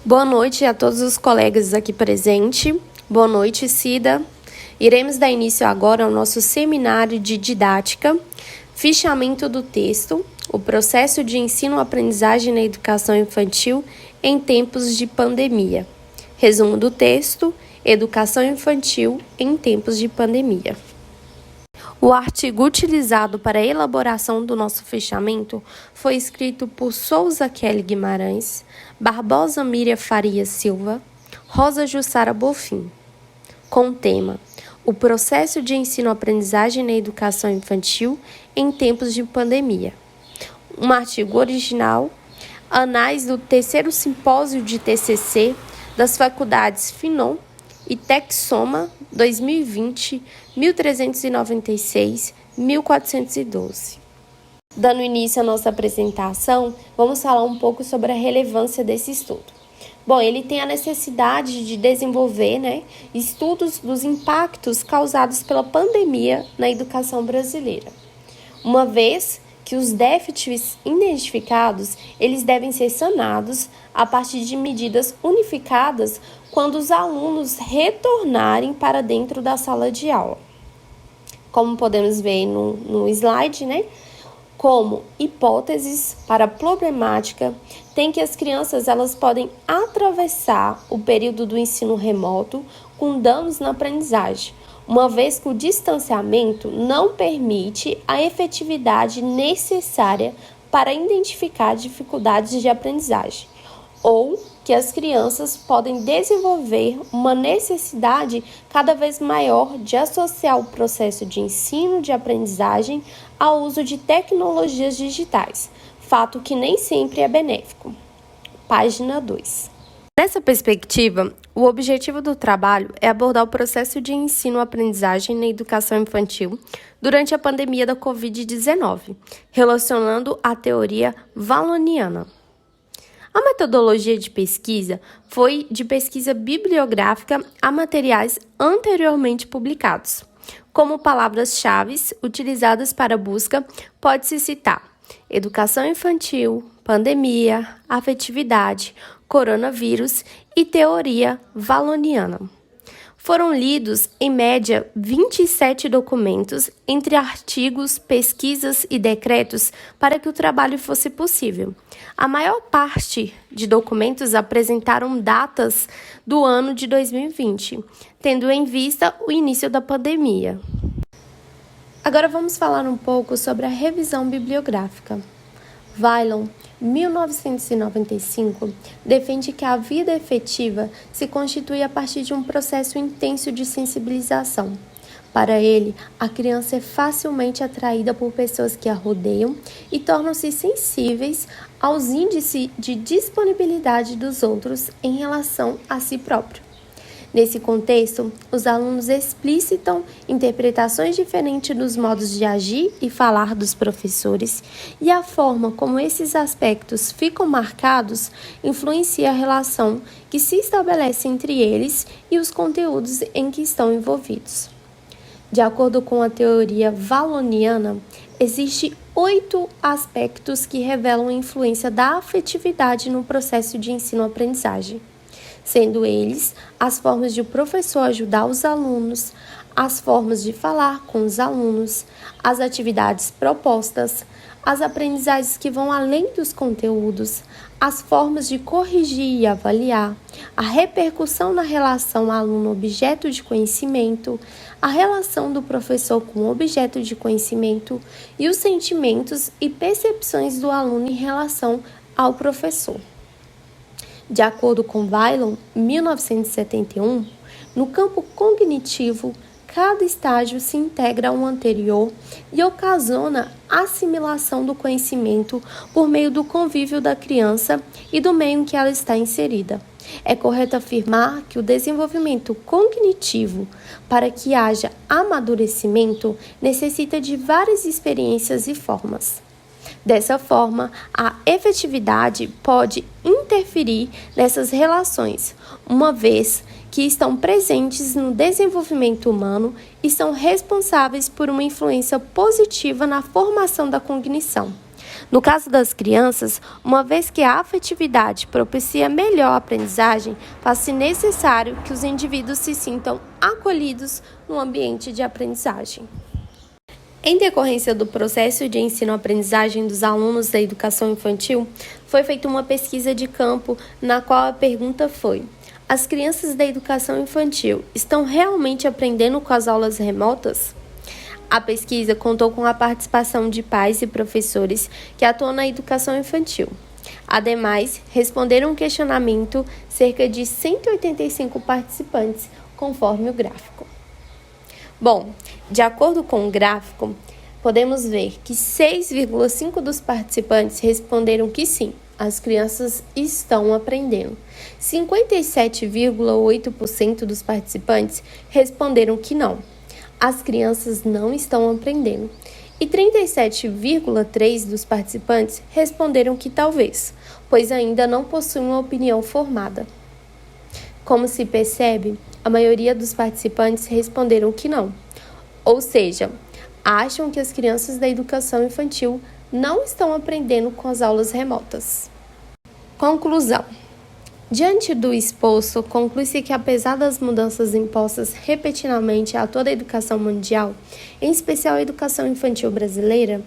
Boa noite a todos os colegas aqui presentes. Boa noite, Cida. Iremos dar início agora ao nosso seminário de didática, fichamento do texto, o processo de ensino-aprendizagem na educação infantil em tempos de pandemia. Resumo do texto, educação infantil em tempos de pandemia. O artigo utilizado para a elaboração do nosso fechamento foi escrito por Souza Kelly Guimarães, Barbosa Miriam Faria Silva, Rosa Jussara Bofim, com o tema O processo de ensino-aprendizagem na educação infantil em tempos de pandemia. Um artigo original, anais do terceiro simpósio de TCC das faculdades FINOM e Texoma 2020, 1396, 1412. Dando início à nossa apresentação, vamos falar um pouco sobre a relevância desse estudo. Bom, ele tem a necessidade de desenvolver, estudos dos impactos causados pela pandemia na educação brasileira. Uma vez que os déficits identificados, eles devem ser sanados a partir de medidas unificadas quando os alunos retornarem para dentro da sala de aula. Como podemos ver no slide, como hipóteses para a problemática, tem que as crianças elas podem atravessar o período do ensino remoto com danos na aprendizagem, uma vez que o distanciamento não permite a efetividade necessária para identificar dificuldades de aprendizagem, ou que as crianças podem desenvolver uma necessidade cada vez maior de associar o processo de ensino de aprendizagem ao uso de tecnologias digitais, fato que nem sempre é benéfico. Página 2. Nessa perspectiva, o objetivo do trabalho é abordar o processo de ensino-aprendizagem na educação infantil durante a pandemia da Covid-19, relacionando a teoria valoniana. A metodologia de pesquisa foi de pesquisa bibliográfica a materiais anteriormente publicados. Como palavras-chave utilizadas para a busca, pode-se citar educação infantil, pandemia, afetividade, coronavírus e teoria valoniana. Foram lidos, em média, 27 documentos, entre artigos, pesquisas e decretos, para que o trabalho fosse possível. A maior parte de documentos apresentaram datas do ano de 2020, tendo em vista o início da pandemia. Agora vamos falar um pouco sobre a revisão bibliográfica. Weilon, 1995, defende que a vida efetiva se constitui a partir de um processo intenso de sensibilização. Para ele, a criança é facilmente atraída por pessoas que a rodeiam e tornam-se sensíveis aos índices de disponibilidade dos outros em relação a si próprio. Nesse contexto, os alunos explicitam interpretações diferentes dos modos de agir e falar dos professores, e a forma como esses aspectos ficam marcados influencia a relação que se estabelece entre eles e os conteúdos em que estão envolvidos. De acordo com a teoria valoniana, existem 8 aspectos que revelam a influência da afetividade no processo de ensino-aprendizagem, sendo eles as formas de o professor ajudar os alunos, as formas de falar com os alunos, as atividades propostas, as aprendizagens que vão além dos conteúdos, as formas de corrigir e avaliar, a repercussão na relação aluno-objeto de conhecimento, a relação do professor com o objeto de conhecimento e os sentimentos e percepções do aluno em relação ao professor. De acordo com Weilon, 1971, no campo cognitivo, cada estágio se integra ao anterior e ocasiona a assimilação do conhecimento por meio do convívio da criança e do meio em que ela está inserida. É correto afirmar que o desenvolvimento cognitivo, para que haja amadurecimento, necessita de várias experiências e formas. Dessa forma, a efetividade pode interferir nessas relações, uma vez que estão presentes no desenvolvimento humano e são responsáveis por uma influência positiva na formação da cognição. No caso das crianças, uma vez que a afetividade propicia melhor a aprendizagem, faz-se necessário que os indivíduos se sintam acolhidos no ambiente de aprendizagem. Em decorrência do processo de ensino-aprendizagem dos alunos da educação infantil, foi feita uma pesquisa de campo na qual a pergunta foi: as crianças da educação infantil estão realmente aprendendo com as aulas remotas? A pesquisa contou com a participação de pais e professores que atuam na educação infantil. Ademais, responderam um questionamento cerca de 185 participantes, conforme o gráfico. Bom, de acordo com o gráfico, podemos ver que 6,5% dos participantes responderam que sim, as crianças estão aprendendo. 57,8% dos participantes responderam que não, as crianças não estão aprendendo. E 37,3% dos participantes responderam que talvez, pois ainda não possuem uma opinião formada. Como se percebe, a maioria dos participantes responderam que não, ou seja, acham que as crianças da educação infantil não estão aprendendo com as aulas remotas. Conclusão. Diante do exposto, conclui-se que apesar das mudanças impostas repetidamente a toda a educação mundial, em especial a educação infantil brasileira,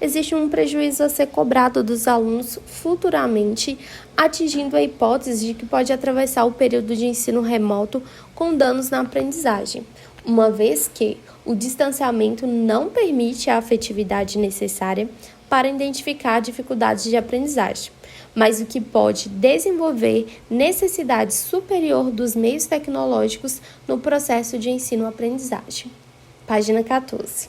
existe um prejuízo a ser cobrado dos alunos futuramente, atingindo a hipótese de que pode atravessar o período de ensino remoto com danos na aprendizagem, uma vez que o distanciamento não permite a afetividade necessária para identificar dificuldades de aprendizagem, mas o que pode desenvolver necessidade superior dos meios tecnológicos no processo de ensino-aprendizagem. Página 14.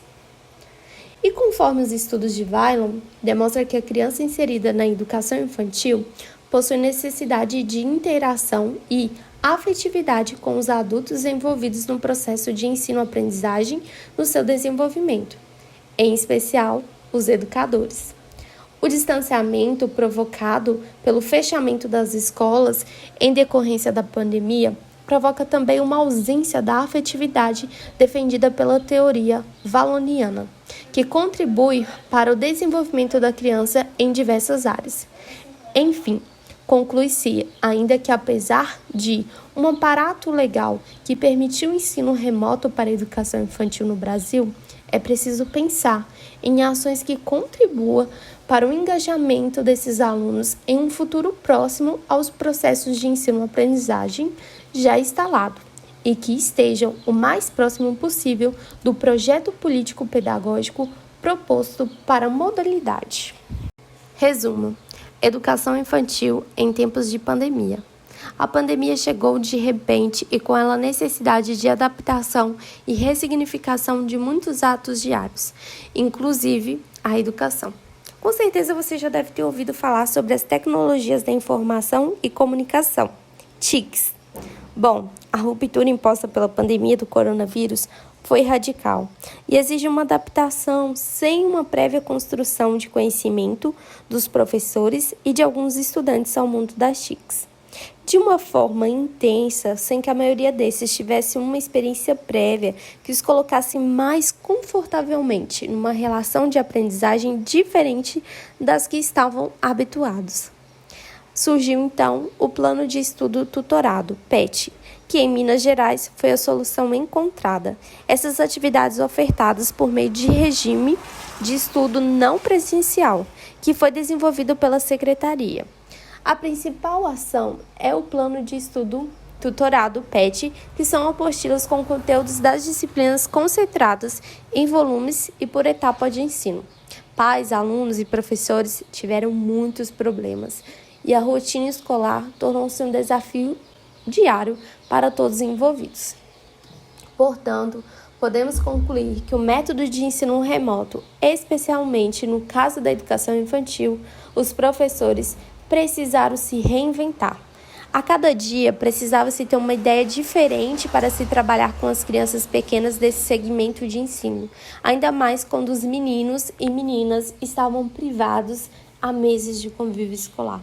E conforme os estudos de Weiland, demonstra que a criança inserida na educação infantil possui necessidade de interação e afetividade com os adultos envolvidos no processo de ensino-aprendizagem no seu desenvolvimento, em especial os educadores. O distanciamento provocado pelo fechamento das escolas em decorrência da pandemia provoca também uma ausência da afetividade defendida pela teoria valoniana, que contribui para o desenvolvimento da criança em diversas áreas. Enfim, conclui-se ainda que apesar de um aparato legal que permitiu o ensino remoto para a educação infantil no Brasil, é preciso pensar em ações que contribuam para o engajamento desses alunos em um futuro próximo aos processos de ensino-aprendizagem já instalado e que estejam o mais próximo possível do projeto político-pedagógico proposto para a modalidade. Resumo: educação infantil em tempos de pandemia. A pandemia chegou de repente e com ela a necessidade de adaptação e ressignificação de muitos atos diários, inclusive a educação. Com certeza você já deve ter ouvido falar sobre as tecnologias da informação e comunicação, TICs. Bom, a ruptura imposta pela pandemia do coronavírus foi radical e exige uma adaptação sem uma prévia construção de conhecimento dos professores e de alguns estudantes ao mundo das TICs. De uma forma intensa, sem que a maioria desses tivesse uma experiência prévia que os colocasse mais confortavelmente numa relação de aprendizagem diferente das que estavam habituados. Surgiu então o Plano de Estudo Tutorado, PET, que em Minas Gerais foi a solução encontrada. Essas atividades ofertadas por meio de regime de estudo não presencial, que foi desenvolvido pela Secretaria. A principal ação é o Plano de Estudo Tutorado, PET, que são apostilas com conteúdos das disciplinas concentradas em volumes e por etapa de ensino. Pais, alunos e professores tiveram muitos problemas e a rotina escolar tornou-se um desafio diário para todos envolvidos. Portanto, podemos concluir que o método de ensino remoto, especialmente no caso da educação infantil, os professores precisaram se reinventar. A cada dia, precisava-se ter uma ideia diferente para se trabalhar com as crianças pequenas desse segmento de ensino, ainda mais quando os meninos e meninas estavam privados há meses de convívio escolar.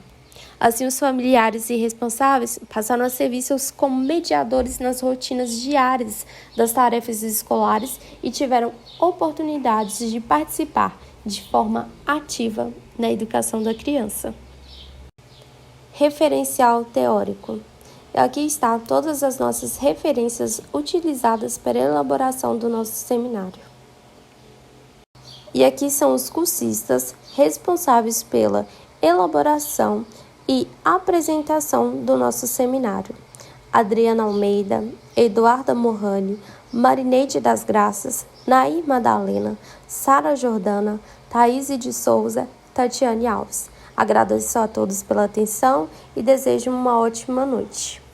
Assim, os familiares e responsáveis passaram a ser vistos como mediadores nas rotinas diárias das tarefas escolares e tiveram oportunidades de participar de forma ativa na educação da criança. Referencial teórico. Aqui está todas as nossas referências utilizadas para a elaboração do nosso seminário. E aqui são os cursistas responsáveis pela elaboração e apresentação do nosso seminário: Adriana Almeida, Eduarda Morrani, Marineide das Graças, Nair Madalena, Sara Jordana, Thaís de Souza, Tatiane Alves. Agradeço a todos pela atenção e desejo uma ótima noite.